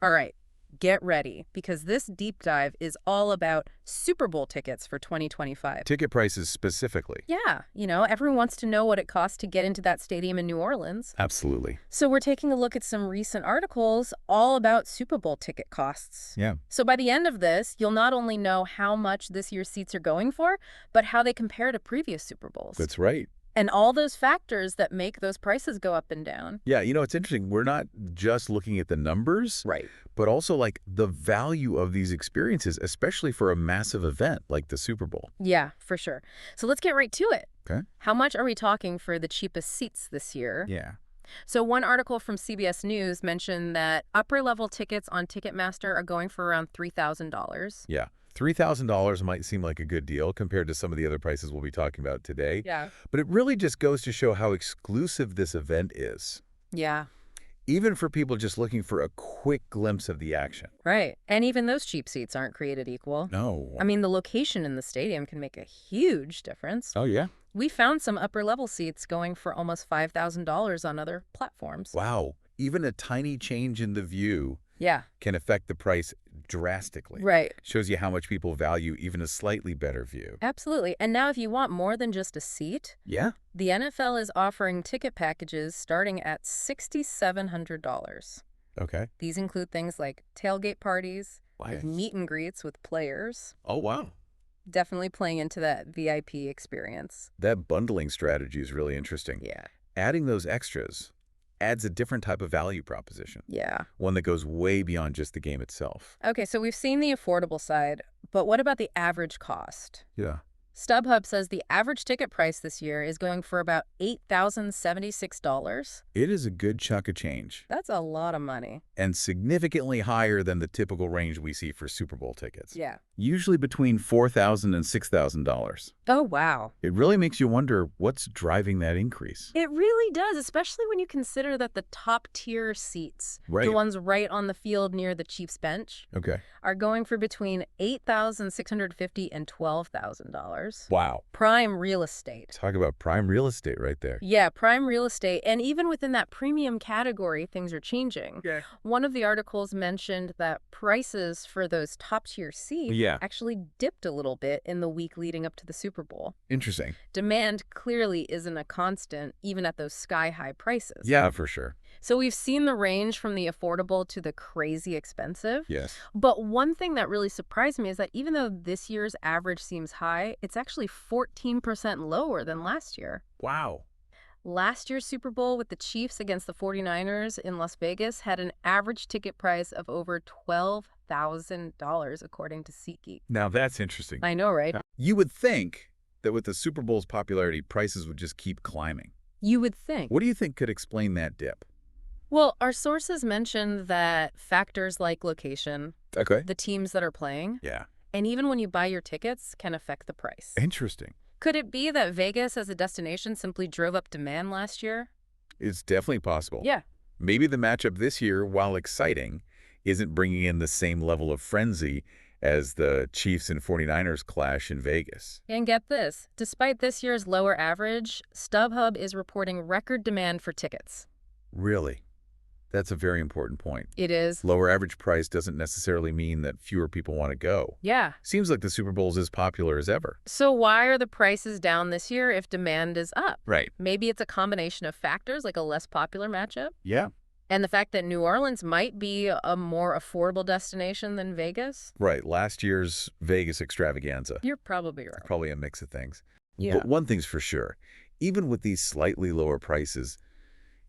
All right, get ready, because this deep dive is all about Super Bowl tickets for 2025. Ticket prices specifically. Yeah, everyone wants to know what it costs to get into that stadium in New Orleans. Absolutely. So we're taking a look at some recent articles all about Super Bowl ticket costs. Yeah. So by the end of this, you'll not only know how much this year's seats are going for, but how they compare to previous Super Bowls. That's right. And all those factors that make those prices go up and down. Yeah, it's interesting. We're not just looking at the numbers, Right. but also like the value of these experiences, especially for a massive event like the Super Bowl. Yeah, for sure. So let's get right to it. Okay. How much are we talking for the cheapest seats this year? Yeah. So one article from CBS News mentioned that upper-level tickets on Ticketmaster are going for around $3,000. Yeah. $3,000 might seem like a good deal compared to some of the other prices we'll be talking about today. Yeah. But it really just goes to show how exclusive this event is, Yeah. even for people just looking for a quick glimpse of the action. Right. And even those cheap seats aren't created equal. No. I mean, the location in the stadium can make a huge difference. Oh, yeah? We found some upper-level seats going for almost $5,000 on other platforms. Wow. Even a tiny change in the view Yeah. can affect the price drastically. Right. Shows you how much people value even a slightly better view. Absolutely. And now if you want more than just a seat, Yeah? the NFL is offering ticket packages starting at $6,700. Okay. These include things like tailgate parties, Wow. meet and greets with players, Oh, wow. definitely playing into that VIP experience. That bundling strategy is really interesting. Yeah. Adding those extras adds a different type of value proposition, Yeah. one that goes way beyond just the game itself. Okay, so we've seen the affordable side, but what about the average cost? Yeah. StubHub says the average ticket price this year is going for about $8,076. It is a good chunk of change That's a lot of money. and significantly higher than the typical range we see for Super Bowl tickets. Yeah. Usually between $4,000 and $6,000. Oh, wow. It really makes you wonder what's driving that increase. It really does, especially when you consider that the top tier seats, Right. the ones right on the field near the Chiefs bench, Okay. are going for between $8,650 and $12,000. Wow. Prime real estate. Talk about prime real estate right there. Yeah, prime real estate. And even within that premium category, things are changing. Yeah. One of the articles mentioned that prices for those top tier seats Yeah. actually dipped a little bit in the week leading up to the Super Bowl. Interesting. Demand clearly isn't a constant, even at those sky-high prices. Yeah, for sure. So we've seen the range from the affordable to the crazy expensive. Yes. But one thing that really surprised me is that even though this year's average seems high, it's actually 14% lower than last year. Wow. Last year's Super Bowl with the Chiefs against the 49ers in Las Vegas had an average ticket price of over $12,000, according to SeatGeek. Now that's interesting. I know, right? You would think that with the Super Bowl's popularity, prices would just keep climbing. You would think. What do you think could explain that dip? Well, our sources mentioned that factors like location, Okay. the teams that are playing, Yeah. and even when you buy your tickets can affect the price. Interesting. Could it be that Vegas as a destination simply drove up demand last year? It's definitely possible. Yeah. Maybe the matchup this year, while exciting, isn't bringing in the same level of frenzy as the Chiefs and 49ers clash in Vegas. And get this, despite this year's lower average, StubHub is reporting record demand for tickets. Really? That's a very important point. It is. Lower average price doesn't necessarily mean that fewer people want to go. Yeah. Seems like the Super Bowl is as popular as ever. So why are the prices down this year if demand is up? Right. Maybe it's a combination of factors like a less popular matchup Yeah. and the fact that New Orleans might be a more affordable destination than Vegas. Right. Last year's Vegas extravaganza. You're probably right. Probably a mix of things. Yeah. But one thing's for sure. Even with these slightly lower prices,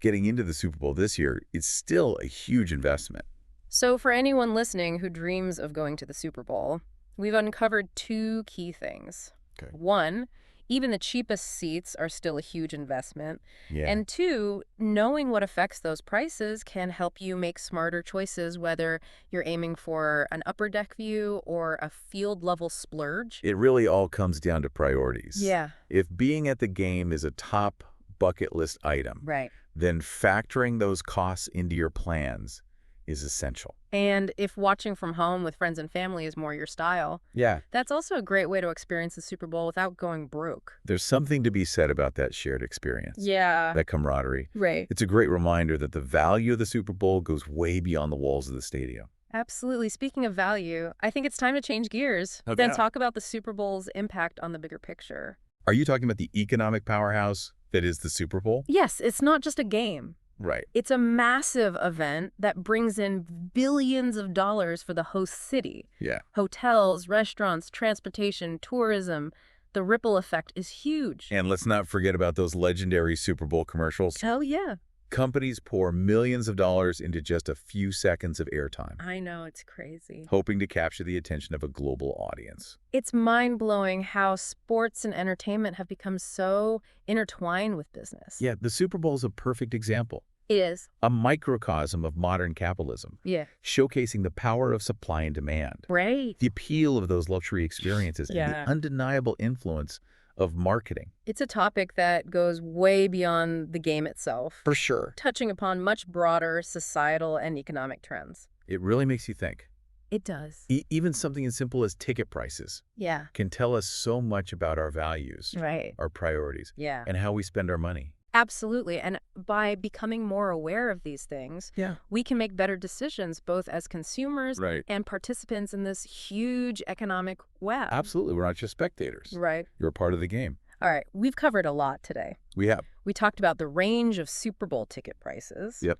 getting into the Super Bowl this year, it's still a huge investment. So for anyone listening who dreams of going to the Super Bowl, we've uncovered two key things. Okay. One, even the cheapest seats are still a huge investment. Yeah. And two, knowing what affects those prices can help you make smarter choices, whether you're aiming for an upper deck view or a field level splurge. It really all comes down to priorities. Yeah. If being at the game is a top bucket list item, Right. then factoring those costs into your plans is essential. And if watching from home with friends and family is more your style, Yeah. that's also a great way to experience the Super Bowl without going broke. There's something to be said about that shared experience, Yeah. that camaraderie. Right. It's a great reminder that the value of the Super Bowl goes way beyond the walls of the stadium. Absolutely. Speaking of value, I think it's time to change gears. Okay. Then talk about the Super Bowl's impact on the bigger picture. Are you talking about the economic powerhouse that is the Super Bowl? Yes, it's not just a game. Right. It's a massive event that brings in billions of dollars for the host city. Yeah. Hotels, restaurants, transportation, tourism. The ripple effect is huge. And let's not forget about those legendary Super Bowl commercials. Hell yeah. Companies pour millions of dollars into just a few seconds of airtime, I know, it's crazy. hoping to capture the attention of a global audience. It's mind-blowing how sports and entertainment have become so intertwined with business. Yeah, the Super Bowl is a perfect example. It is. A microcosm of modern capitalism, Yeah. showcasing the power of supply and demand, Right. the appeal of those luxury experiences, and Yeah. the undeniable influence of marketing. It's a topic that goes way beyond the game itself, For sure. touching upon much broader societal and economic trends. It really makes you think. It does. Even something as simple as ticket prices Yeah. can tell us so much about our values, Right. our priorities, Yeah. and how we spend our money. Absolutely. And by becoming more aware of these things, Yeah. we can make better decisions both as consumers Right. and participants in this huge economic web. Absolutely. We're not just spectators. Right. You're a part of the game. All right. We've covered a lot today. We have. We talked about the range of Super Bowl ticket prices. Yep.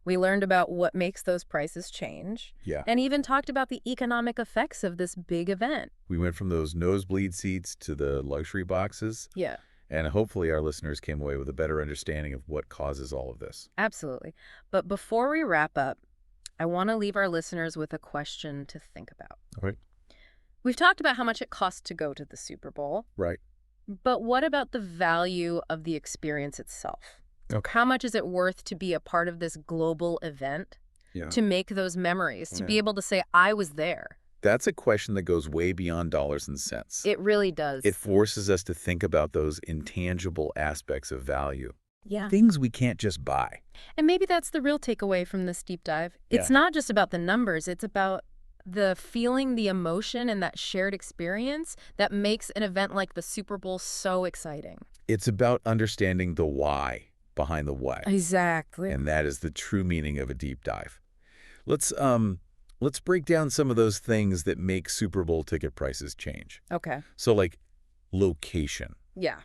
We learned about what makes those prices change. Yeah. And even talked about the economic effects of this big event. We went from those nosebleed seats to the luxury boxes, Yeah, and hopefully our listeners came away with a better understanding of what causes all of this. absolutely. But before we wrap up, I want to leave our listeners with a question to think about. All right. We've talked about how much it costs to go to the Super Bowl, Right. but what about the value of the experience itself? Okay. How much is it worth to be a part of this global event, Yeah. to make those memories, to be Yeah. able to say, I was there? That's a question that goes way beyond dollars and cents. It really does. It forces us to think about those intangible aspects of value. Yeah. Things we can't just buy. And maybe that's the real takeaway from this deep dive. It's Yeah. not just about the numbers. It's about the feeling, the emotion, and that shared experience that makes an event like the Super Bowl so exciting. It's about understanding the why behind the what. Exactly. And that is the true meaning of a deep dive. Let's break down some of those things that make Super Bowl ticket prices change. Okay. So like location Yeah.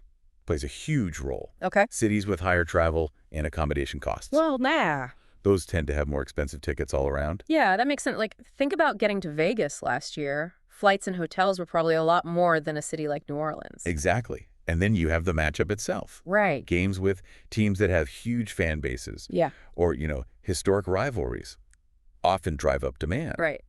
plays a huge role. Okay. Cities with higher travel and accommodation costs. Well, nah. Those tend to have more expensive tickets all around. Yeah, that makes sense. Like, think about getting to Vegas last year. Flights and hotels were probably a lot more than a city like New Orleans. Exactly. And then you have the matchup itself. Right. Games with teams that have huge fan bases Yeah. or, historic rivalries often drive up demand. Right.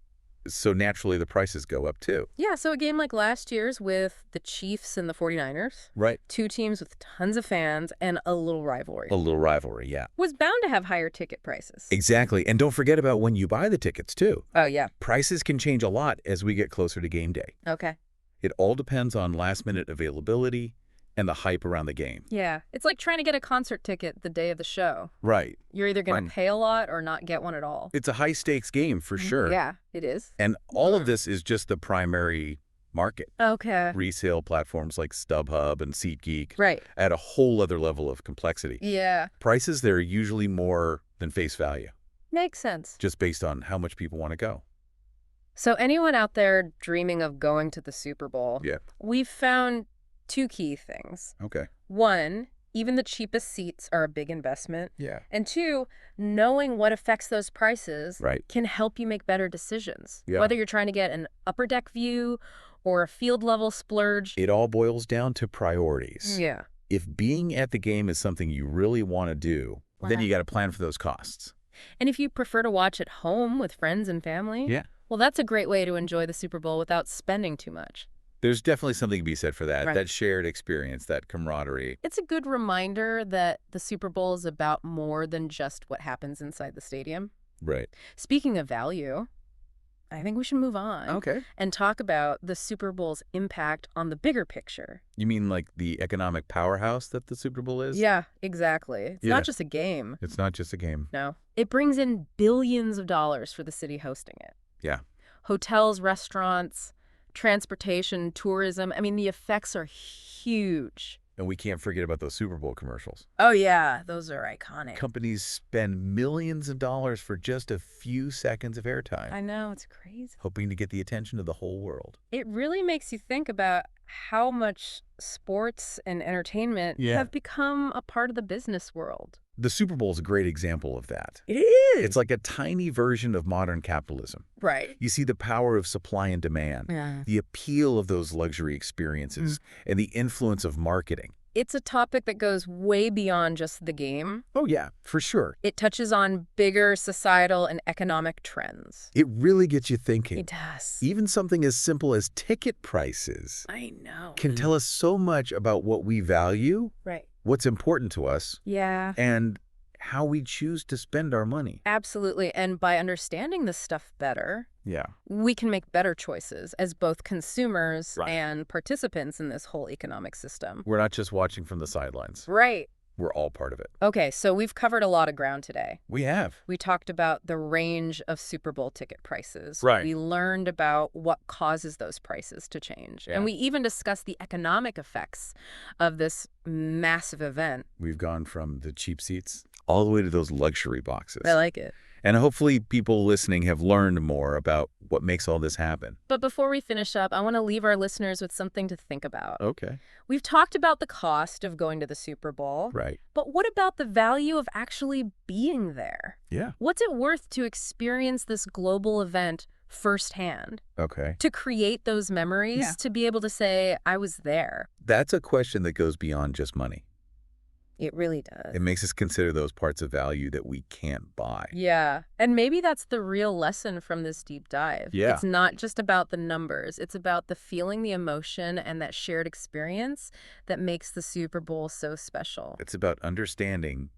So naturally the prices go up too. Yeah, so a game like last year's with the Chiefs and the 49ers, Right. two teams with tons of fans and a little rivalry, A little rivalry, yeah. was bound to have higher ticket prices. Exactly. And don't forget about when you buy the tickets too. Oh, yeah. Prices can change a lot as we get closer to game day. Okay. It all depends on last-minute availability and the hype around the game. Yeah. It's like trying to get a concert ticket the day of the show. Right. You're either going Right. to pay a lot or not get one at all. It's a high-stakes game for sure. Yeah, it is. And all of this is just the primary market. Okay. Resale platforms like StubHub and SeatGeek Right. add a whole other level of complexity. Yeah. Prices there are usually more than face value, Makes sense. just based on how much people want to go. So anyone out there dreaming of going to the Super Bowl, Yeah. we've found two key things. Okay. One, even the cheapest seats are a big investment. Yeah. And two, knowing what affects those prices Right. can help you make better decisions. Yeah. Whether you're trying to get an upper deck view or a field level splurge. It all boils down to priorities. Yeah. If being at the game is something you really want to do, then you got to plan for those costs. And if you prefer to watch at home with friends and family, Yeah. well, that's a great way to enjoy the Super Bowl without spending too much. There's definitely something to be said for that, Right. that shared experience, that camaraderie. It's a good reminder that the Super Bowl is about more than just what happens inside the stadium. Right. Speaking of value, I think we should move on Okay. and talk about the Super Bowl's impact on the bigger picture. You mean like the economic powerhouse that the Super Bowl is? Yeah, exactly. It's Yeah. not just a game. It's not just a game. No. It brings in billions of dollars for the city hosting it. Yeah. Hotels, restaurants, transportation, tourism. I mean, the effects are huge. And we can't forget about those Super Bowl commercials. Oh, yeah. Those are iconic. Companies spend millions of dollars for just a few seconds of airtime, I know. It's crazy. hoping to get the attention of the whole world. It really makes you think about how much sports and entertainment Yeah. have become a part of the business world. The Super Bowl is a great example of that. It is. It's like a tiny version of modern capitalism. Right. You see the power of supply and demand, Yeah. the appeal of those luxury experiences, and the influence of marketing. It's a topic that goes way beyond just the game. Oh, yeah, for sure. It touches on bigger societal and economic trends. It really gets you thinking. It does. Even something as simple as ticket prices I know. can tell us so much about what we value, Right. what's important to us, Yeah. and how we choose to spend our money. Absolutely. And by understanding this stuff better, Yeah. we can make better choices as both consumers Right. and participants in this whole economic system. We're not just watching from the sidelines. Right. We're all part of it. Okay, so we've covered a lot of ground today. We have. We talked about the range of Super Bowl ticket prices. Right. We learned about what causes those prices to change. Yeah. And we even discussed the economic effects of this massive event. We've gone from the cheap seats all the way to those luxury boxes. I like it. And hopefully people listening have learned more about what makes all this happen. But before we finish up, I want to leave our listeners with something to think about. Okay. We've talked about the cost of going to the Super Bowl. Right. But what about the value of actually being there? Yeah. What's it worth to experience this global event firsthand? Okay. To create those memories, Yeah. to be able to say, I was there. That's a question that goes beyond just money. It really does. It makes us consider those parts of value that we can't buy. Yeah. And maybe that's the real lesson from this deep dive. Yeah. It's not just about the numbers. It's about the feeling, the emotion, and that shared experience that makes the Super Bowl so special. It's about understanding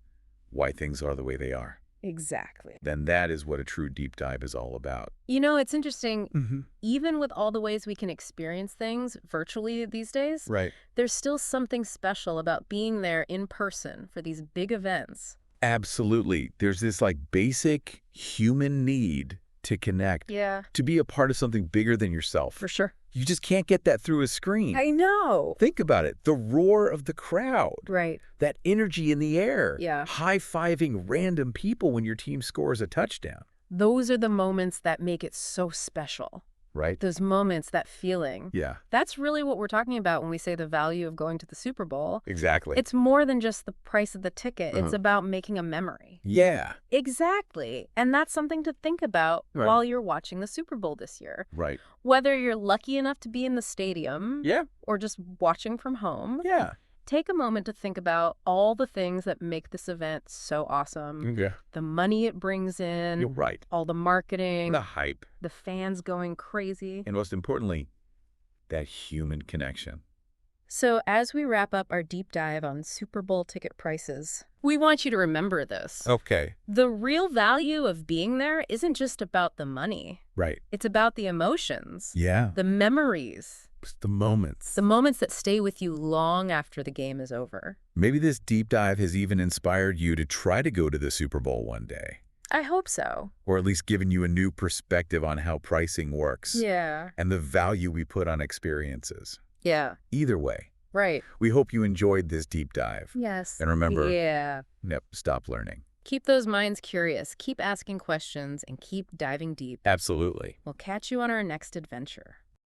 why things are the way they are. Exactly. Then that is what a true deep dive is all about. You know, it's interesting. Mm-hmm. Even with all the ways we can experience things virtually these days, Right. there's still something special about being there in person for these big events. Absolutely. There's this like basic human need to connect, Yeah, to be a part of something bigger than yourself. for sure. You just can't get that through a screen. I know. Think about it. The roar of the crowd, Right. that energy in the air, Yeah. high-fiving random people when your team scores a touchdown, Those are the moments that make it so special. right? Those moments, that feeling. Yeah, That's really what we're talking about when we say the value of going to the Super Bowl. exactly. It's more than just the price of the ticket. It's Uh-huh. about making a memory. Yeah, Exactly. And that's something to think about Right. while you're watching the Super Bowl this year. right. Whether you're lucky enough to be in the stadium Yeah, or just watching from home, yeah. take a moment to think about all the things that make this event so awesome. Yeah, The money it brings in, you're right. all the marketing, The hype, the fans going crazy. and most importantly, that human connection. So as we wrap up our deep dive on Super Bowl ticket prices, we want you to remember this. Okay, The real value of being there isn't just about the money. right. It's about the emotions, Yeah, the memories, it's the moments. the moments that stay with you long after the game is over. Maybe this deep dive has even inspired you to try to go to the Super Bowl one day, I hope so. or at least given you a new perspective on how pricing works Yeah. and the value we put on experiences. Yeah. Either way, Right. we hope you enjoyed this deep dive. Yes. And remember, Yeah. never stop learning. Keep those minds curious, keep asking questions, and keep diving deep. Absolutely. We'll catch you on our next adventure.